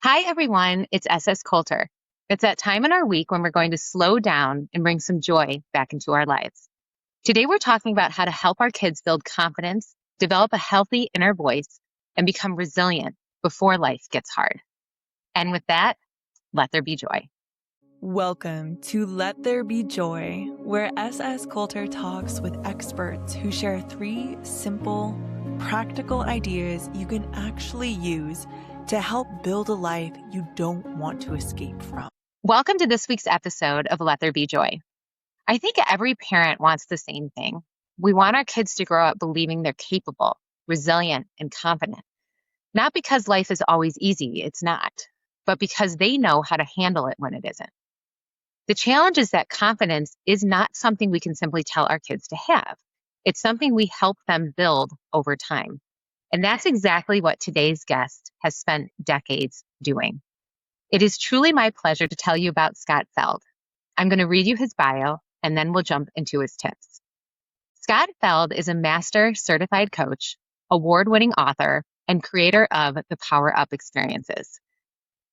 Hi, everyone. It's SS Coulter. It's that time in our week when we're going to slow down and bring some joy back into our lives. Today, we're talking about how to help our kids build confidence, develop a healthy inner voice, and become resilient before life gets hard. And with that, let there be joy. Welcome to Let There Be Joy, where SS Coulter talks with experts who share 3 simple, practical ideas you can actually use to help build a life you don't want to escape from. Welcome to this week's episode of Let There Be Joy. I think every parent wants the same thing. We want our kids to grow up believing they're capable, resilient, and confident. Not because life is always easy, it's not, but because they know how to handle it when it isn't. The challenge is that confidence is not something we can simply tell our kids to have. It's something we help them build over time. And that's exactly what today's guest has spent decades doing. It is truly my pleasure to tell you about Scott Feld. I'm going to read you his bio, and then we'll jump into his tips. Scott Feld is a master certified coach, award-winning author, and creator of the Power Up experiences.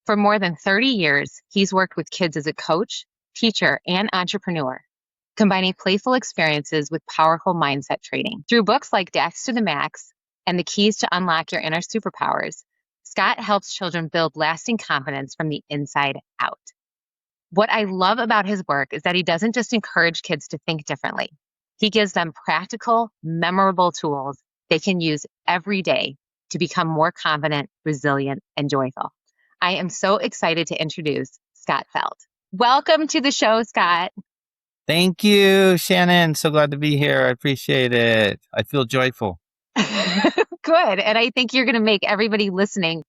For more than 30 years, he's worked with kids as a coach, teacher, and entrepreneur, combining playful experiences with powerful mindset training. Through books like Dax to the Max and The Keys to Unlock Your Inner Superpowers, Scott helps children build lasting confidence from the inside out. What I love about his work is that he doesn't just encourage kids to think differently. He gives them practical, memorable tools they can use every day to become more confident, resilient, and joyful. I am so excited to introduce Scott Feld. Welcome to the show, Scott. Thank you, Shannon. So glad to be here. I appreciate it. I feel joyful. Good. And I think you're going to make everybody listening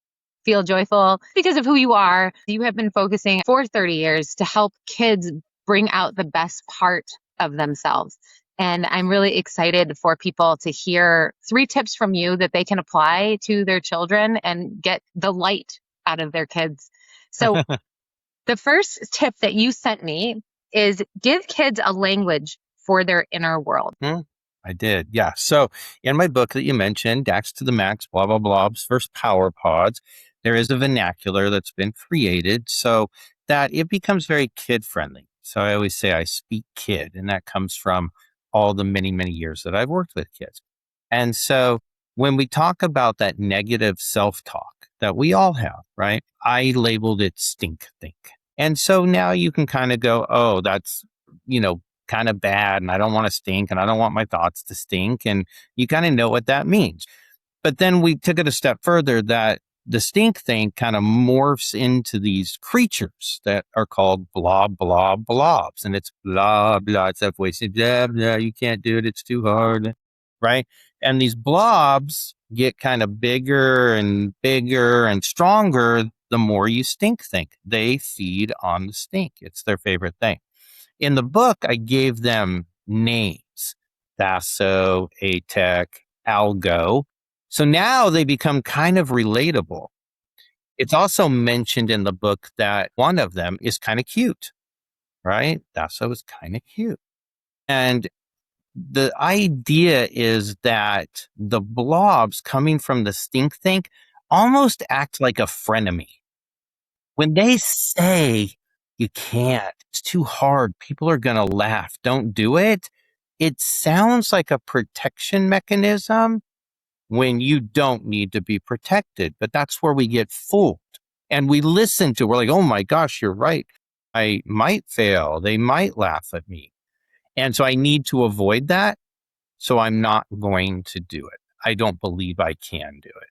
feel joyful because of who you are. You have been focusing for 30 years to help kids bring out the best part of themselves. And I'm really excited for people to hear 3 tips from you that they can apply to their children and get the light out of their kids. So the first tip that you sent me is give kids a language for their inner world. I did. Yeah. So in my book that you mentioned, Dax to the Max, blah, blah, blobs, first power pods, there is a vernacular that's been created so that it becomes very kid friendly. So I always say I speak kid, and that comes from all the many, many years that I've worked with kids. And so when we talk about that negative self-talk that we all have, right? I labeled it stink think. And so now you can kind of go, oh, that's, kind of bad, and I don't want to stink, and I don't want my thoughts to stink. And you kind of know what that means. But then we took it a step further that the stink thing kind of morphs into these creatures that are called blobs. And it's blah, blah, it's that voice, blah, blah, you can't do it, it's too hard, right? And these blobs get kind of bigger and stronger the more you stink think. They feed on the stink. It's their favorite thing. In the book, I gave them names: Thasso, Atec, Algo. So now they become kind of relatable. It's also mentioned in the book that one of them is kind of cute, right? Thasso is kind of cute. And the idea is that the blobs coming from the stink think almost act like a frenemy. When they say, you can't, it's too hard, people are going to laugh, don't do it, it sounds like a protection mechanism when you don't need to be protected. But that's where we get fooled. And we're like, oh my gosh, you're right. I might fail. They might laugh at me. And so I need to avoid that. So I'm not going to do it. I don't believe I can do it.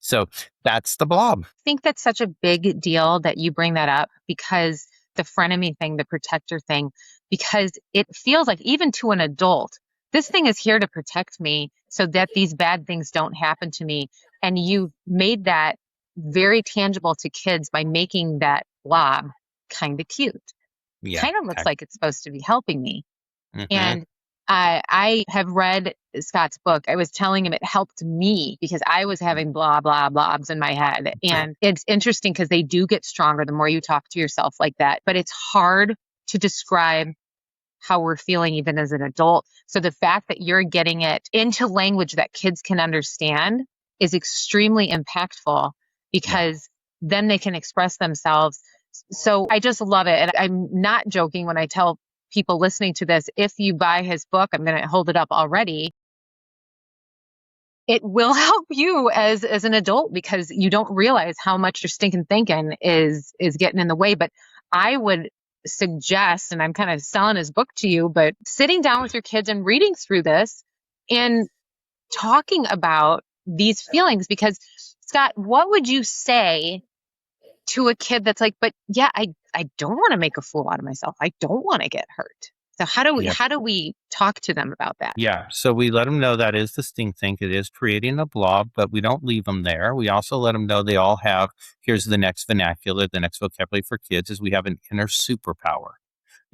So that's the blob. I think that's such a big deal that you bring that up, because the frenemy thing, the protector thing, because it feels like even to an adult, this thing is here to protect me so that these bad things don't happen to me. And you made that very tangible to kids by making that blob kind of cute. Yeah. Kind of looks like it's supposed to be helping me. Mm-hmm. And I have read Scott's book. I was telling him it helped me because I was having blah, blah, blobs in my head. And it's interesting because they do get stronger the more you talk to yourself like that. But it's hard to describe how we're feeling even as an adult. So the fact that you're getting it into language that kids can understand is extremely impactful, because then they can express themselves. So I just love it. And I'm not joking when I tell people listening to this, if you buy his book, I'm going to hold it up already. It will help you as an adult, because you don't realize how much your stinking thinking is getting in the way. But I would suggest, and I'm kind of selling his book to you, but sitting down with your kids and reading through this and talking about these feelings. Because Scott, what would you say to a kid that's like, but yeah, I don't want to make a fool out of myself. I don't want to get hurt. So how do we talk to them about that? Yeah. So we let them know that is the stink think. It is creating a blob, but we don't leave them there. We also let them know they all have, here's the next vernacular, the next vocabulary for kids is we have an inner superpower,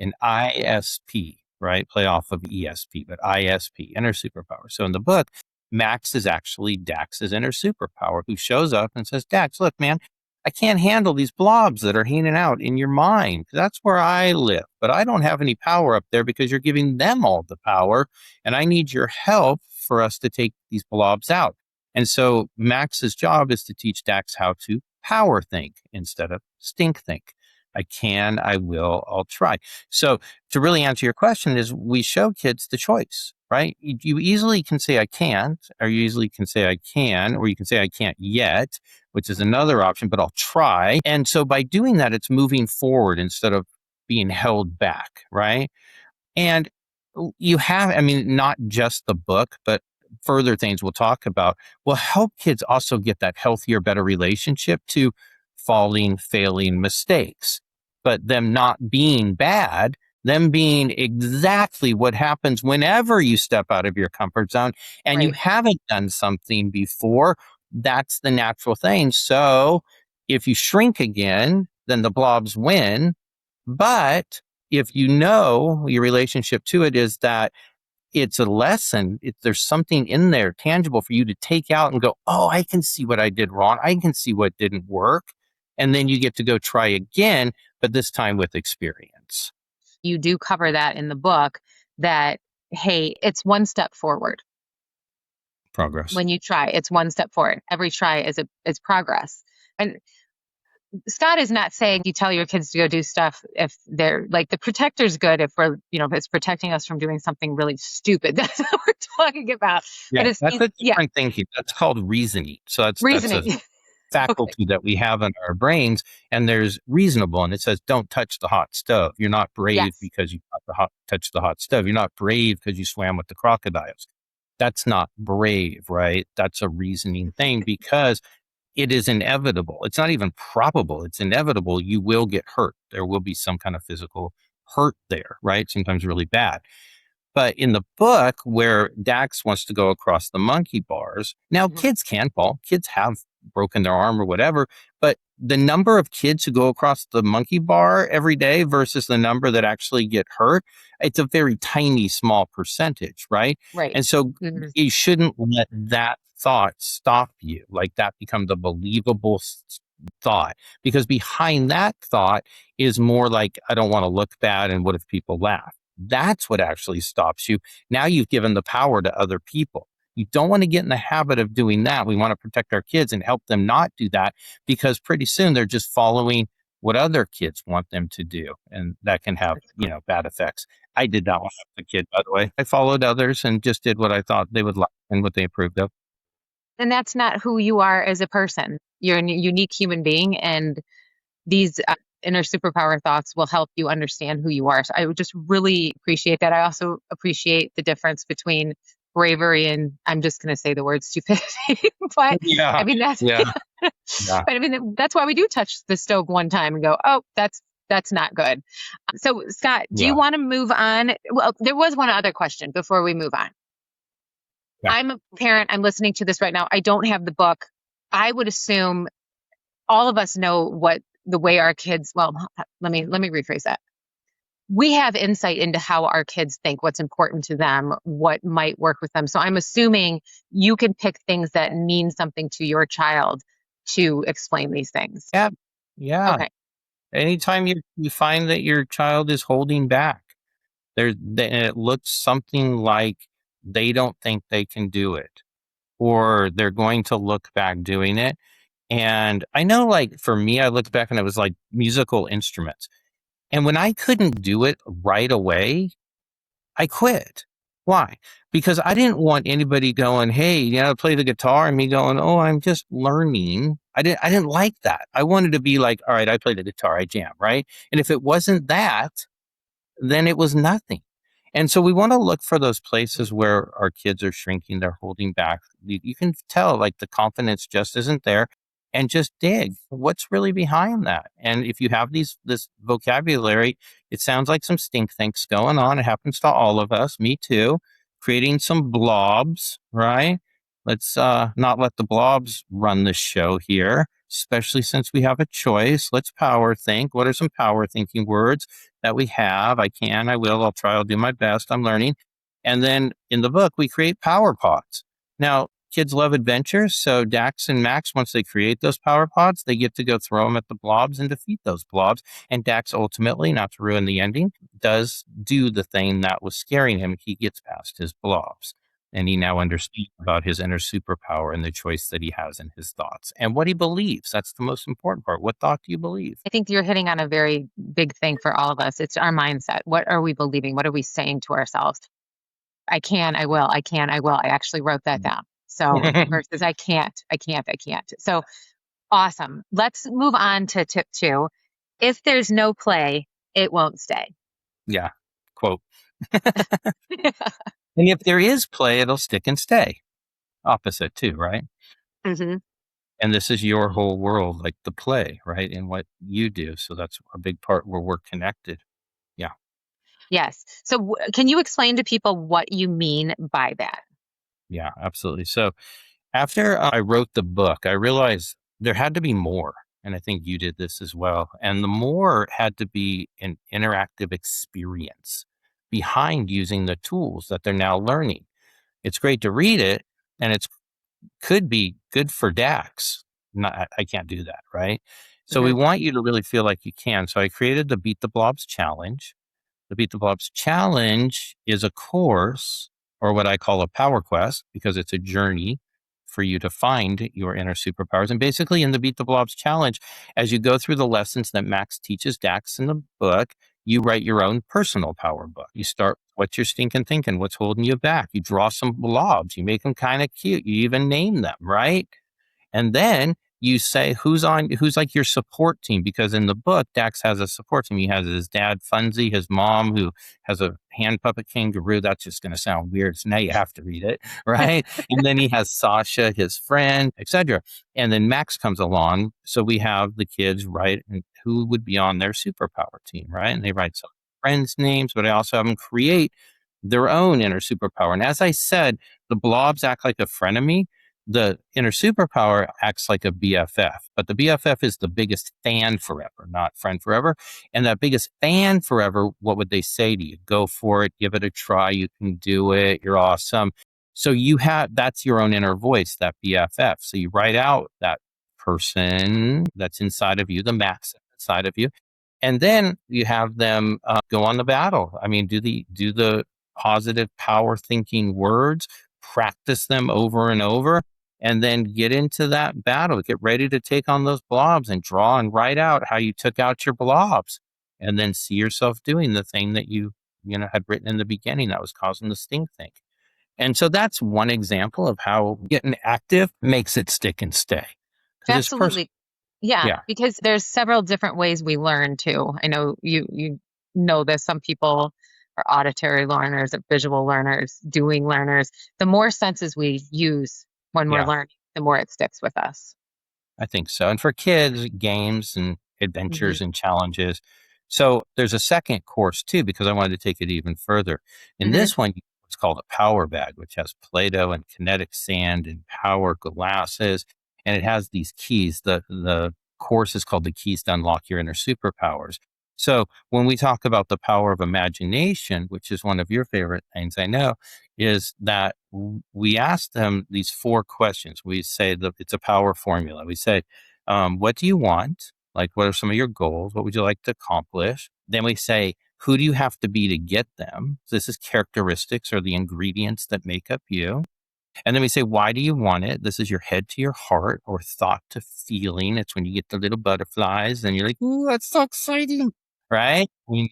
an ISP, right? Play off of ESP, but ISP, inner superpower. So in the book, Max is actually Dax's inner superpower who shows up and says, Dax, look, man, I can't handle these blobs that are hanging out in your mind. That's where I live, but I don't have any power up there because you're giving them all the power. And I need your help for us to take these blobs out. And so Max's job is to teach Dax how to power think instead of stink think. I can, I will, I'll try. So to really answer your question is we show kids the choice, right? You easily can say I can't, or you easily can say I can, or you can say I can't yet, which is another option, but I'll try. And so by doing that, it's moving forward instead of being held back, right? And you have, I mean, not just the book, but further things we'll talk about will help kids also get that healthier, better relationship to falling, failing, mistakes, but them not being bad, them being exactly what happens whenever you step out of your comfort zone and you Right. haven't done something before. That's the natural thing. So if you shrink again, then the blobs win. But if you know your relationship to it is that it's a lesson, there's something in there tangible for you to take out and go, oh, I can see what I did wrong. I can see what didn't work. And then you get to go try again, but this time with experience. You do cover that in the book, that, hey, it's one step forward. Progress. When you try, it's one step forward. Every try is progress. And Scott is not saying you tell your kids to go do stuff if they're like, the protector's good if we're, if it's protecting us from doing something really stupid. That's what we're talking about. Yeah, But that's a different thinking. That's called reasoning. So that's a reasoning. faculty that we have in our brains, and there's reasonable, and it says don't touch the hot stove. You're not brave Yes. because you touched the hot stove. You're not brave because you swam with the crocodiles. That's not brave, right? That's a reasoning thing because it is inevitable. It's not even probable. It's inevitable. You will get hurt. There will be some kind of physical hurt there, right? Sometimes really bad. But in the book where Dax wants to go across the monkey bars, now kids can fall. Kids have broken their arm or whatever, but the number of kids who go across the monkey bar every day versus the number that actually get hurt, it's a very tiny, small percentage, right? Right. And so Mhm. you shouldn't let that thought stop you, like that become the believable thought, because behind that thought is more like, I don't want to look bad and what if people laugh? That's what actually stops you. Now you've given the power to other people. You don't want to get in the habit of doing that. We want to protect our kids and help them not do that, because pretty soon they're just following what other kids want them to do. And that can have, bad effects. I did that when I was a kid, by the way. I followed others and just did what I thought they would like and what they approved of. And that's not who you are as a person. You're a unique human being, and these inner superpower thoughts will help you understand who you are. So I would just really appreciate that. I also appreciate the difference between bravery and, I'm just going to say the word, stupidity. But Yeah. I mean, that's, Yeah. but I mean, that's why we do touch the stove one time and go, oh, that's not good. So Scott, do you want to move on? Well, there was one other question before we move on. Yeah. I'm a parent. I'm listening to this right now. I don't have the book. I would assume all of us know what the way our kids, well, let me rephrase that. We have insight into how our kids think, what's important to them, what might work with them. So I'm assuming you can pick things that mean something to your child to explain these things. Yeah. Yeah. Okay. Anytime you find that your child is holding back, it looks something like they don't think they can do it, or they're going to look back doing it. And I know, like, for me, I looked back and it was like musical instruments. And when I couldn't do it right away, I quit. Why? Because I didn't want anybody going, "Hey, play the guitar," and me going, "Oh, I'm just learning." I didn't like that. I wanted to be like, "All right, I play the guitar, I jam," right? And if it wasn't that, then it was nothing. And so we want to look for those places where our kids are shrinking, they're holding back. You can tell, like, the confidence just isn't there, and just dig what's really behind that. And if you have this vocabulary, it sounds like some stink thinks going on. It happens to all of us, me too. Creating some blobs, right? Let's not let the blobs run the show here, especially since we have a choice. Let's power think. What are some power thinking words that we have? I can, I will, I'll try, I'll do my best. I'm learning. And then in the book, we create power pods. Now, kids love adventures. So Dax and Max, once they create those power pods, they get to go throw them at the blobs and defeat those blobs. And Dax ultimately, not to ruin the ending, does do the thing that was scaring him. He gets past his blobs. And he now understands about his inner superpower and the choice that he has in his thoughts and what he believes. That's the most important part. What thought do you believe? I think you're hitting on a very big thing for all of us. It's our mindset. What are we believing? What are we saying to ourselves? I can, I will, I can, I will. I actually wrote that down. So versus I can't, I can't, I can't. So awesome. Let's move on to tip 2. If there's no play, it won't stay. Yeah. Quote. And if there is play, it'll stick and stay. Opposite too, right? Mhm. And this is your whole world, like the play, right? And what you do. So that's a big part where we're connected. Yeah. Yes. So can you explain to people what you mean by that? Yeah, absolutely. So after I wrote the book, I realized there had to be more. And I think you did this as well. And the more had to be an interactive experience behind using the tools that they're now learning. It's great to read it, and it's could be good for DAX. Not, I can't do that, right? So we Mhm. want you to really feel like you can. So I created the Beat the Blobs Challenge. The Beat the Blobs Challenge is a course, or what I call a power quest, because it's a journey for you to find your inner superpowers. And basically, in the Beat the Blobs Challenge, as you go through the lessons that Max teaches Dax in the book, you write your own personal power book. You start, what's your stinking thinking? What's holding you back? You draw some blobs. You make them kind of cute. You even name them, right? And then you say who's like your support team, because in the book Dax has a support team. He has his dad Funzy, his mom who has a hand puppet kangaroo. That's just going to sound weird, so now you have to read it, right? And then he has Sasha, his friend, etc. And then Max comes along, so we have the kids write who would be on their superpower team, right? And they write some friends' names, but I also have them create their own inner superpower. And as I said, the blobs act like a frenemy. The inner superpower acts like a BFF, but the BFF is the biggest fan forever, not friend forever. And that biggest fan forever, what would they say to you? Go for it, give it a try, you can do it, you're awesome. So that's your own inner voice, that BFF. So you write out that person that's inside of you, the Max inside of you, and then you have them go on the battle. I mean, do the positive power thinking words, practice them over and over, and then get into that battle. Get ready to take on those blobs and draw and write out how you took out your blobs, and then see yourself doing the thing that you had written in the beginning that was causing the stink think. And so that's one example of how getting active makes it stick and stay, because it's personal. Absolutely. Yeah, Yeah. because there's several different ways we learn too. I know you know this. Some people are auditory learners or visual learners, doing learners. The more senses we use when we're Yeah. learning, the more it sticks with us. I think so. And for kids, games and Hmm. adventures and challenges. So there's a second course too, because I wanted to take it even further. In Hmm. this one, it's called a power bag, which has Play-Doh and kinetic sand and power glasses. And it has these keys. The course is called The Keys to Unlock Your Inner Superpowers. So when we talk about the power of imagination, which is one of your favorite things, I know, is that we ask them these 4 questions. We say that it's a power formula. We say, what do you want? Like, what are some of your goals? What would you like to accomplish? Then we say, who do you have to be to get them? So this is characteristics or the ingredients that make up you. And then we say, why do you want it? This is your head to your heart or thought to feeling. It's when you get the little butterflies and you're like, ooh, that's so exciting. Right? And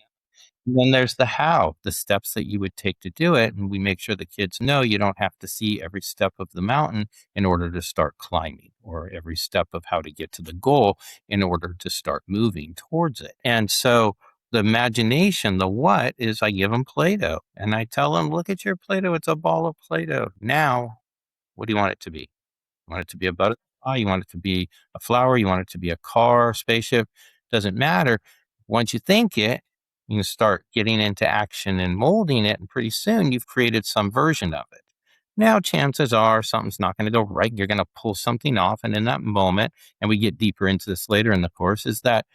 then there's the how, the steps that you would take to do it. And we make sure the kids know you don't have to see every step of the mountain in order to start climbing, or every step of how to get to the goal in order to start moving towards it. And so the imagination, the what is I give them Play Doh and I tell them, look at your Play Doh. It's a ball of Play Doh. Now, what do you want it to be? You want it to be a butterfly? You want it to be a flower? You want it to be a car, spaceship? Doesn't matter. Once you think it, you can start getting into action and molding it, and pretty soon you've created some version of it. Now, chances are something's not going to go right. You're going to pull something off. And in that moment, and we get deeper into this later in the course, is that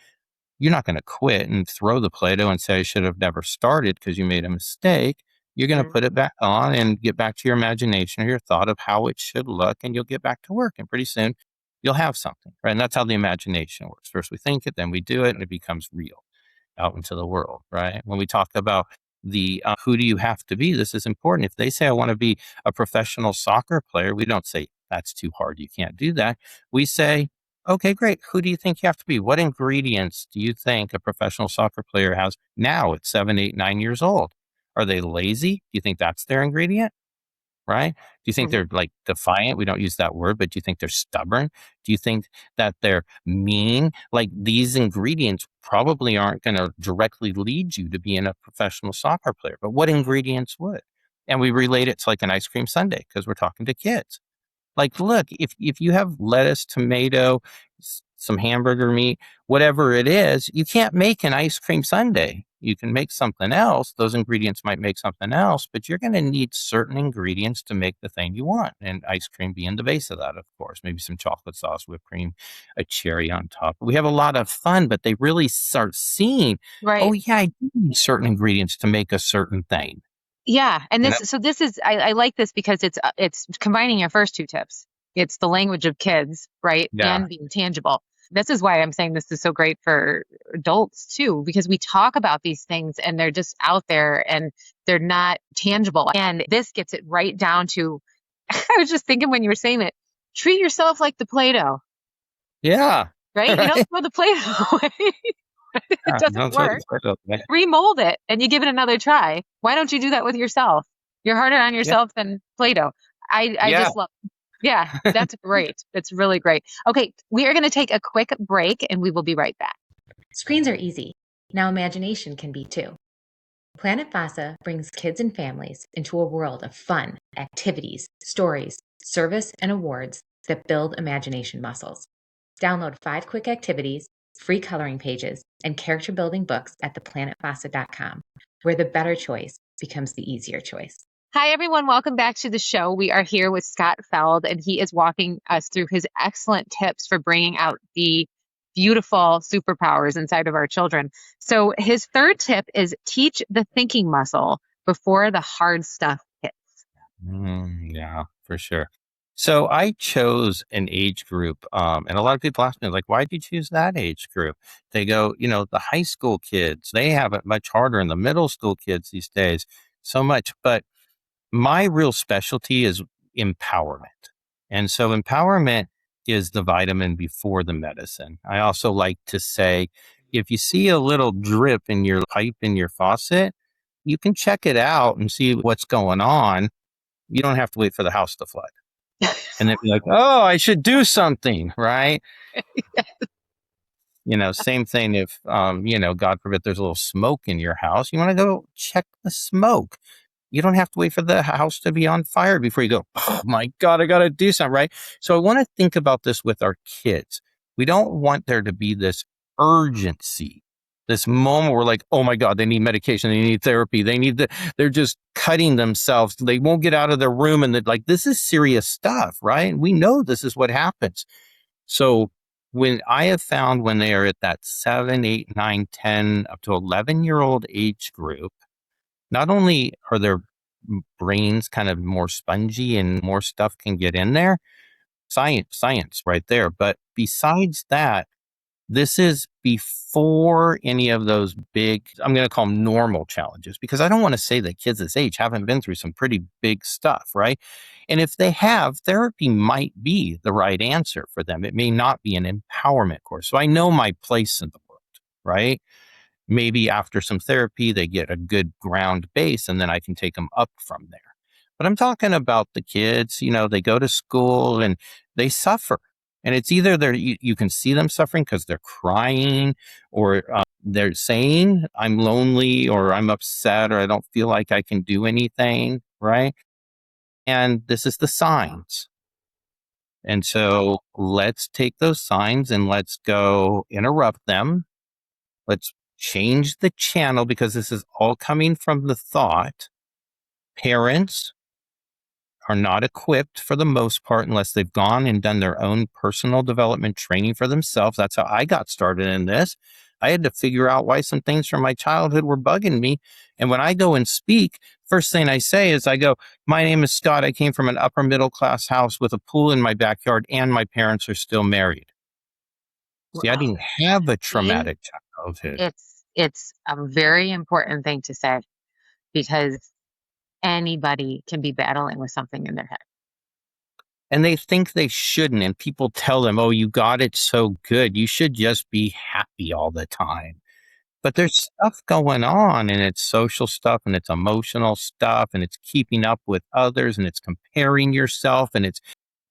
you're not going to quit and throw the Play-Doh and say, I should have never started because you made a mistake. You're going to put it back on and get back to your imagination or your thought of how it should look, and you'll get back to work. And pretty soon you'll have something, right? And that's how the imagination works. First we think it, then we do it, and it becomes real out into the world, right? When we talk about the who do you have to be, this is important. If they say, I want to be a professional soccer player, we don't say, that's too hard. You can't do that. We say, okay, great. Who do you think you have to be? What ingredients do you think a professional soccer player has now at 7, 8, 9 years old? Are they lazy? Do you think that's their ingredient? Right? Do you think they're like defiant? We don't use that word, but do you think they're stubborn? Do you think that they're mean? Like, these ingredients probably aren't going to directly lead you to being a professional soccer player, but what ingredients would? And we relate it to like an ice cream sundae because we're talking to kids. Like, look, if you have lettuce, tomato, some hamburger meat, whatever it is, you can't make an ice cream sundae. You can make something else. Those ingredients might make something else, but you're going to need certain ingredients to make the thing you want. And ice cream being the base of that, of course. Maybe some chocolate sauce, whipped cream, a cherry on top. We have a lot of fun, but they really start seeing, oh, Right. yeah, I do need certain ingredients to make a certain thing. Yeah. And You know? this is, I like this because it's combining your first two tips. It's the language of kids, right? Yeah. And being tangible. This is why I'm saying this is so great for adults too, because we talk about these things and they're just out there and they're not tangible. And this gets it right down to, I was just thinking when you were saying it, treat yourself like the Play-Doh, Yeah. right? You Right. don't throw the Play-Doh away. It Yeah, doesn't work. Remold it and you give it another try. Why don't you do that with yourself? You're harder on Yeah. yourself than Play-Doh. I Yeah. just love. Yeah, that's great. That's really great. Okay, we are going to take a quick break and we will be right back. Screens are easy. Now imagination can be too. Planet FASA brings kids and families into a world of fun, activities, stories, service, and awards that build imagination muscles. Download 5 quick activities, free coloring pages, and character building books at theplanetfasa.com, where the better choice becomes the easier choice. Hi, everyone. Welcome back to the show. We are here with Scott Feld, and he is walking us through his excellent tips for bringing out the beautiful superpowers inside of our children. So his third tip is teach the thinking muscle before the hard stuff hits. Yeah, for sure. So I chose an age group, and a lot of people ask me, like, why'd you choose that age group? They go, the high school kids, they have it much harder, and the middle school kids these days, so much. But my real specialty is empowerment. And so empowerment is the vitamin before the medicine. I also like to say, if you see a little drip in your pipe in your faucet, you can check it out and see what's going on. You don't have to wait for the house to flood. And then be like, oh, I should do something, right? Same thing if, God forbid there's a little smoke in your house. You want to go check the smoke. You don't have to wait for the house to be on fire before you go, oh my God, I got to do something, right? So I want to think about this with our kids. We don't want there to be this urgency, this moment where like, oh my God, they need medication, they need therapy, they're just cutting themselves. They won't get out of their room. And like, this is serious stuff, right? We know this is what happens. So when I have found when they are at that 7, 8, 9, 10, up to 11-year-old age group, not only are their brains kind of more spongy and more stuff can get in there, science right there. But besides that, This is before any of those big, I'm going to call them normal challenges, because I don't want to say that kids this age haven't been through some pretty big stuff, right? And if they have, therapy might be the right answer for them. It may not be an empowerment course. So I know my place in the world, right? Maybe after some therapy, they get a good ground base, and then I can take them up from there. But I'm talking about the kids, they go to school and they suffer. And it's either you can see them suffering because they're crying, or they're saying, I'm lonely, or I'm upset, or I don't feel like I can do anything, right? And this is the signs. And so let's take those signs and let's go interrupt them. Let's change the channel, because this is all coming from the thought. Parents are not equipped for the most part unless they've gone and done their own personal development training for themselves. That's how I got started in this. I had to figure out why some things from my childhood were bugging me. And when I go and speak, first thing I say is I go, my name is Scott. I came from an upper middle class house with a pool in my backyard, and my parents are still married. See, I Wow. didn't have a See, traumatic childhood. it's a very important thing to say, because anybody can be battling with something in their head. And they think they shouldn't. And people tell them, oh, you got it so good. You should just be happy all the time. But there's stuff going on, and it's social stuff, and it's emotional stuff, and it's keeping up with others, and it's comparing yourself, and it's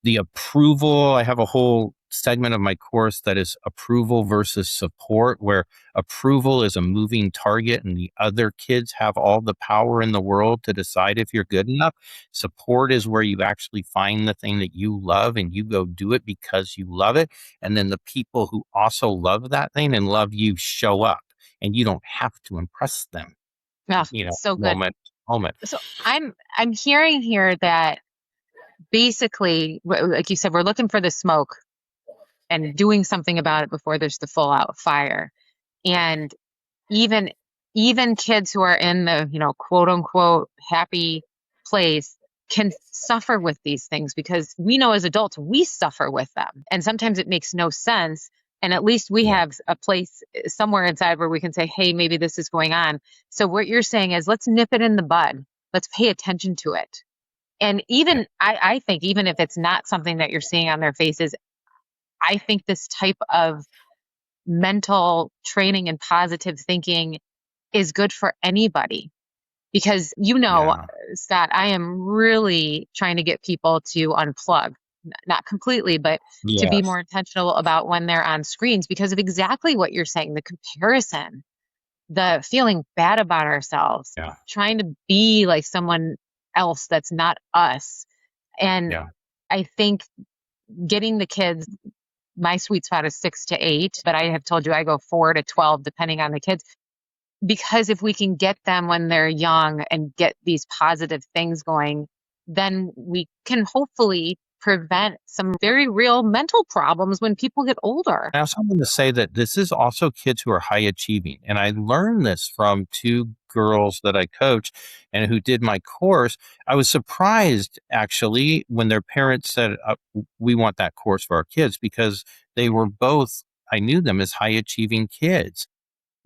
the approval. I have a whole segment of my course that is approval versus support, where approval is a moving target and the other kids have all the power in the world to decide if you're good enough. Support is where you actually find the thing that you love and you go do it because you love it. And then the people who also love that thing and love you show up, and you don't have to impress them, Yeah, so good. moment to moment. So I'm hearing here that basically, like you said, we're looking for the smoke and doing something about it before there's the full out fire. And even even kids who are in the, quote unquote happy place can suffer with these things, because we know as adults we suffer with them. And sometimes it makes no sense. And at least we Yeah. have a place somewhere inside where we can say, hey, maybe this is going on. So what you're saying is, let's nip it in the bud. Let's pay attention to it. And Yeah. even I think even if it's not something that you're seeing on their faces, I think this type of mental training and positive thinking is good for anybody, because, Yeah. Scott, I am really trying to get people to unplug, not completely, but to be Yes. more intentional about when they're on screens, because of exactly what you're saying, the comparison, the feeling bad about ourselves, Yeah. trying to be like someone else that's not us. And Yeah. I think getting the kids, my sweet spot is 6 to 8, but I have told you I go 4 to 12 depending on the kids. Because if we can get them when they're young and get these positive things going, then we can hopefully prevent some very real mental problems when people get older. I also want to say that this is also kids who are high achieving. And I learned this from two girls that I coach and who did my course. I was surprised actually when their parents said, we want that course for our kids, because they were both, I knew them as high achieving kids.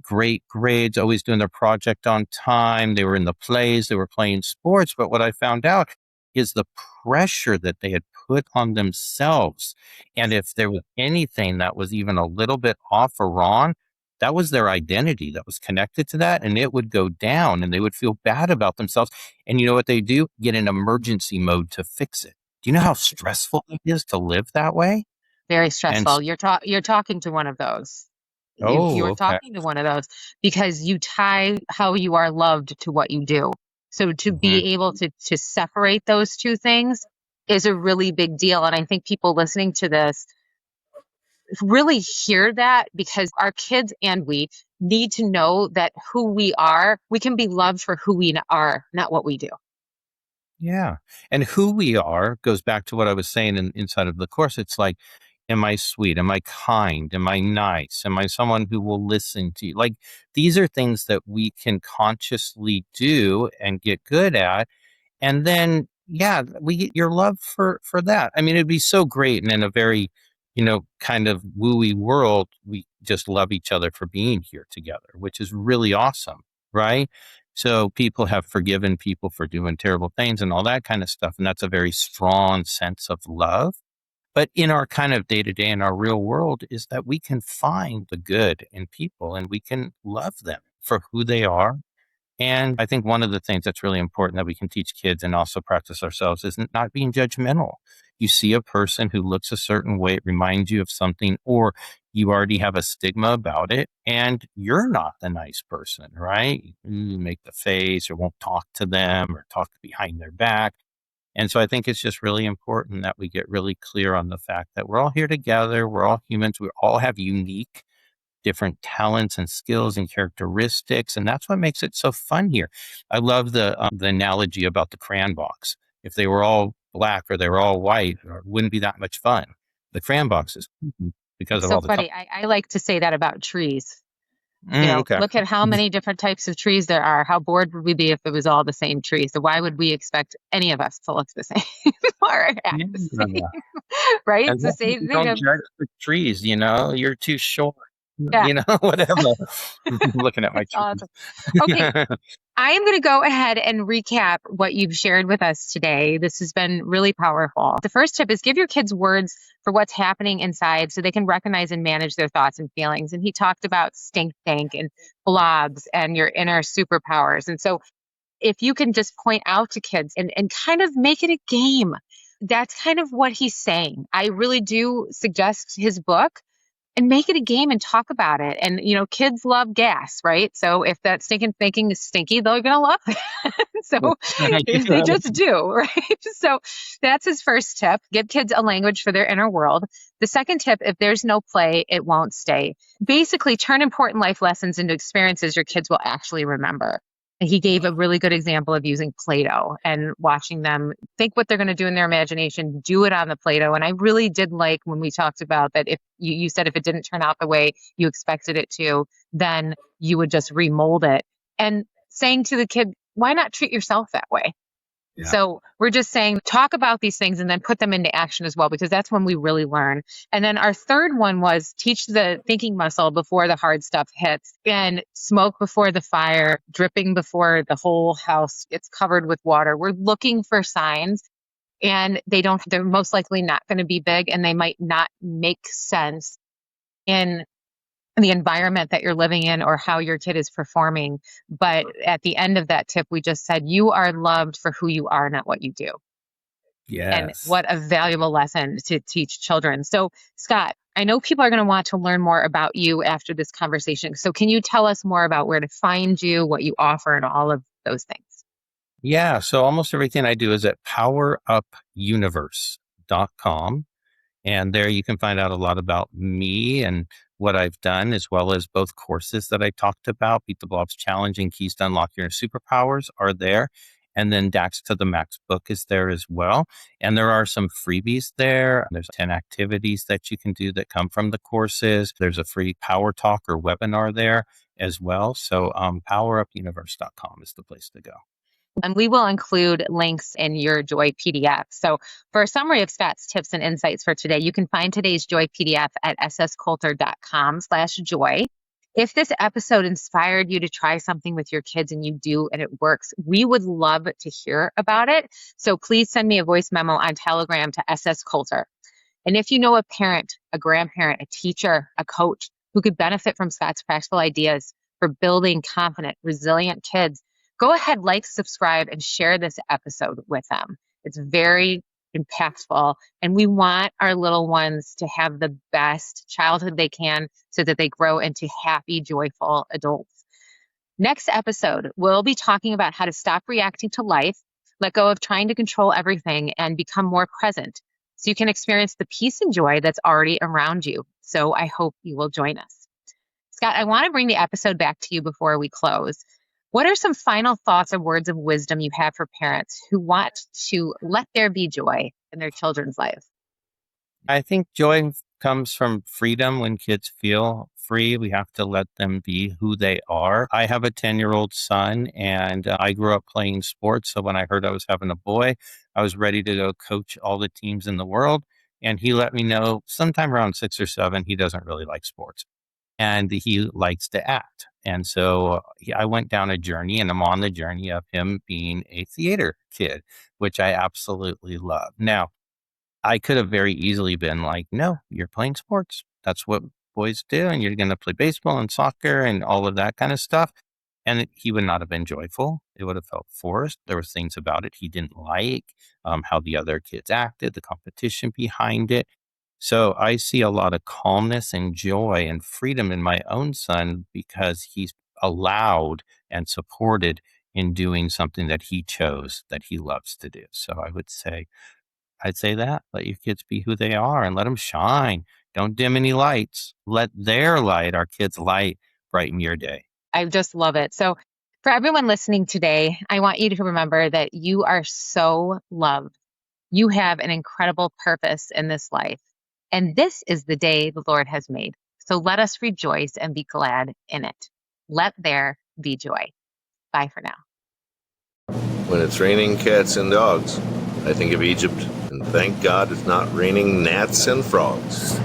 Great grades, always doing their project on time. They were in the plays, they were playing sports. But what I found out is the pressure that they had put on themselves. And if there was anything that was even a little bit off or wrong, that was their identity that was connected to that. And it would go down and they would feel bad about themselves. And you know what they do? Get in emergency mode to fix it. Do you know how stressful it is to live that way? Very And stressful. You're talking to one of those. oh, You're okay. talking to one of those, because you tie how you are loved to what you do. So to Mhm. be able to separate those two things is a really big deal. And I think people listening to this really hear that, because our kids and we need to know that who we are, we can be loved for who we are, not what we do. Yeah. And who we are goes back to what I was saying inside of the course. It's like, am I sweet? Am I kind? Am I nice? Am I someone who will listen to you? Like, these are things that we can consciously do and get good at. And then, yeah, we get your love for that. I mean, it'd be so great. And in a very, kind of wooey world, just love each other for being here together, which is really awesome, right? So people have forgiven people for doing terrible things and all that kind of stuff. And that's a very strong sense of love. But in our kind of day to day in our real world is that we can find the good in people and we can love them for who they are. And I think one of the things that's really important that we can teach kids and also practice ourselves is not being judgmental. You see a person who looks a certain way, it reminds you of something, or you already have a stigma about it, and you're not the nice person, right? You make the face or won't talk to them or talk behind their back. And so I think it's just really important that we get really clear on the fact that we're all here together. We're all humans. We all have unique different talents and skills and characteristics. And that's what makes it so fun here. I love the analogy about the crayon box. If they were all black or they were all white, it wouldn't be that much fun. The crayon boxes, because It's of so all the colors. funny. I like to say that about trees. You know, Okay. look at how many different types of trees there are. How bored would we be if it was all the same tree? So why would we expect any of us to look the same or act Yeah. the same? Right? And It's the hopefully same you thing don't of, judge the trees, you're too short, yeah, whatever. Looking at my that's trees. awesome. Okay, I am going to go ahead and recap what you've shared with us today. This has been really powerful. The first tip is give your kids words for what's happening inside so they can recognize and manage their thoughts and feelings. And he talked about stink tank and blobs and your inner superpowers. And so if you can just point out to kids and kind of make it a game, that's kind of what he's saying. I really do suggest his book and make it a game and talk about it. And, kids love gas, right? So if that stinking thinking is stinky, they're going to love it. So they just do, right? So that's his first tip. Give kids a language for their inner world. The second tip, if there's no play, it won't stay. Basically, turn important life lessons into experiences your kids will actually remember. He gave a really good example of using Play-Doh and watching them think what they're going to do in their imagination, do it on the Play-Doh. And I really did like when we talked about that if you said if it didn't turn out the way you expected it to, then you would just remold it. And saying to the kid, why not treat yourself that way? Yeah. So we're just saying, talk about these things and then put them into action as well, because that's when we really learn. And then our third one was teach the thinking muscle before the hard stuff hits, and smoke before the fire, dripping before the whole house gets covered with water. We're looking for signs, and they're most likely not going to be big, and they might not make sense in the environment that you're living in or how your kid is performing. But at the end of that tip, we just said, you are loved for who you are, not what you do. And Yes. what a valuable lesson to teach children. So, Scott, I know people are going to want to learn more about you after this conversation. So can you tell us more about where to find you, what you offer, and all of those things? Yeah. So almost everything I do is at powerupuniverse.com. And there you can find out a lot about me and what I've done, as well as both courses that I talked about. Beat the Blobs Challenge and Keys to Unlock Your Superpowers are there. And then Dax to the Max book is there as well. And there are some freebies there. There's 10 activities that you can do that come from the courses. There's a free Power Talk or webinar there as well. So powerupuniverse.com is the place to go. And we will include links in your Joy PDF. So for a summary of Scott's tips and insights for today, you can find today's Joy PDF at sscoulter.com/joy. If this episode inspired you to try something with your kids and you do and it works, we would love to hear about it. So please send me a voice memo on Telegram to sscoulter. And if you know a parent, a grandparent, a teacher, a coach who could benefit from Scott's practical ideas for building confident, resilient kids, go ahead, like, subscribe, and share this episode with them. It's very impactful, and we want our little ones to have the best childhood they can so that they grow into happy, joyful adults. Next episode, we'll be talking about how to stop reacting to life, let go of trying to control everything, and become more present so you can experience the peace and joy that's already around you. So I hope you will join us. Scott, I want to bring the episode back to you before we close. What are some final thoughts or words of wisdom you have for parents who want to let there be joy in their children's lives? I think joy comes from freedom. When kids feel free, we have to let them be who they are. I have a 10-year-old son, and I grew up playing sports. So when I heard I was having a boy, I was ready to go coach all the teams in the world. And he let me know sometime around 6 or 7, he doesn't really like sports. and he likes to act. And so I went down a journey, and I'm on the journey of him being a theater kid, which I absolutely love. Now, I could have very easily been like, no, you're playing sports. That's what boys do. And you're going to play baseball and soccer and all of that kind of stuff. And he would not have been joyful. It would have felt forced. There were things about it he didn't like, how the other kids acted, the competition behind it. So I see a lot of calmness and joy and freedom in my own son because he's allowed and supported in doing something that he chose, that he loves to do. So I'd say that. Let your kids be who they are and let them shine. Don't dim any lights. Let their light, our kids' light, brighten your day. I just love it. So, for everyone listening today, I want you to remember that you are so loved. You have an incredible purpose in this life. And this is the day the Lord has made. So let us rejoice and be glad in it. Let there be joy. Bye for now. When it's raining cats and dogs, I think of Egypt, and thank God it's not raining gnats and frogs.